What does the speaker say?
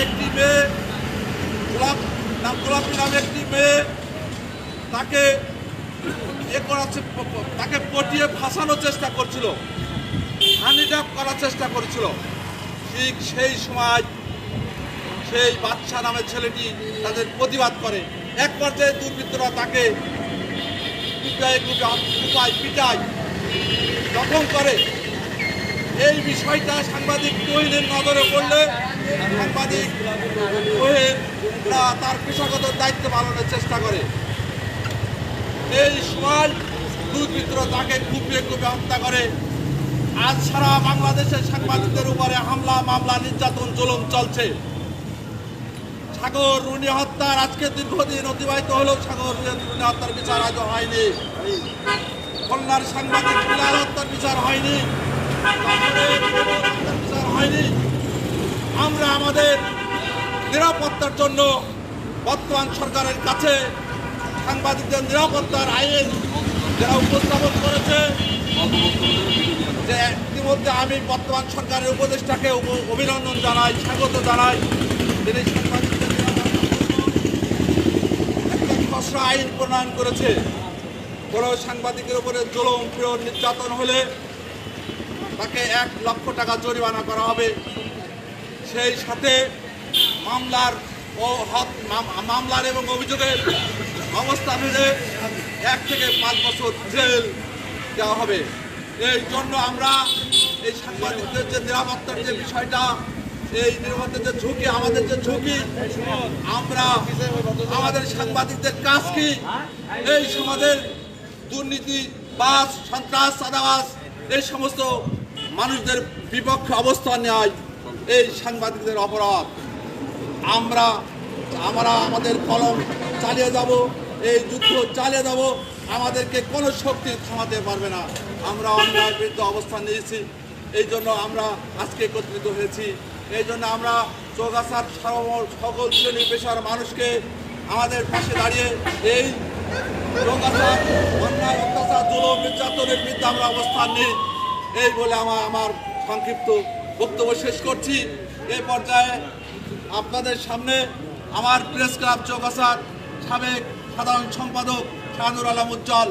একটি মেয়ে গোলাপি নামে একটি মেয়ে তাকে তাকে পটিয়ে ফাঁসানোর চেষ্টা করছিল, হানিট্র্যাপ করার চেষ্টা করছিল। ঠিক সেই সময় সেই বাচ্চা নামের ছেলেটি তাদের প্রতিবাদ করে। এক পর্যায়ে দুর্বৃত্তরা তাকে পিটায় জখম করে। এই বিষয়টা সাংবাদিক তুহিনের নজরে পড়লে সাংবাদিক তুহিন তার পেশাগত দায়িত্ব পালনের চেষ্টা করে। এই সময় দুর্বৃত্তরা তাকে কুপিয়ে হত্যা করে। আজ সারা বাংলাদেশের সাংবাদিকদের উপরে হামলা, মামলা, নির্যাতন, জুলুম চলছে। সাগর রুনি হত্যার আজকে দীর্ঘদিন অতিবাহিত হলেও সাগর রুনি হত্যার বিচার আজও হয়নি। খুলনার সাংবাদিক বিলাল হত্যার বিচার হয়নি, বিচার হয়নি। আমরা আমাদের নিরাপত্তার জন্য বর্তমান সরকারের কাছে সাংবাদিকদের নিরাপত্তার আইন যারা উপস্থাপন করেছে, যে ইতিমধ্যে আমি বর্তমান সরকারের উপদেষ্টাকে অভিনন্দন জানাই, স্বাগত জানাই। তিনি সাংবাদিকদের একটা খসড়া আইন প্রণয়ন করেছে। কোনো সাংবাদিকের উপরে জুলুম, পীড়ন, নির্যাতন হলে তাকে 1 লক্ষ টাকা জরিমানা করা হবে। সেই সাথে মামলার এবং অভিযোগের অবস্থা ভেদে 1 থেকে 5 বছর জেল দেওয়া হবে। এই জন্য আমরা এই সাংবাদিকদের যে নিরাপত্তার যে বিষয়টা, এই নিরাপত্তার যে ঝুঁকি, আমাদের যে ঝুঁকি, আমরা আমাদের সাংবাদিকদের কাজ কি, এই সমাজের দুর্নীতি, বাস, সন্ত্রাস, চাঁদাবাজ, এই সমস্ত মানুষদের বিপক্ষে অবস্থান নেয় এই সাংবাদিকদের অপরাধ। আমরা আমাদের কলম চালিয়ে যাব, এই যুদ্ধ চালিয়ে যাব। আমাদেরকে কোনো শক্তি থামাতে পারবে না। আমরা অন্যায়ের বিরুদ্ধে অবস্থান নিয়েছি, এই জন্য আমরা আজকে একত্রিত হয়েছি। এই জন্য আমরা চৌগাছার সকল শ্রেণী পেশার মানুষকে আমাদের পাশে দাঁড়িয়ে এই চৌগাছার অন্যায়, অত্যাচার, জুলুম, নির্যাতনের বিরুদ্ধে আমরা অবস্থান নিই। এই বলে আমার সংক্ষিপ্ত বক্তব্য শেষ করছি। এই পর্যায়ে আপনাদের সামনে আমার প্রেস ক্লাব চৌগাছার সাবেক সাধারণ সম্পাদক শাহানুর আলম উজ্জ্বল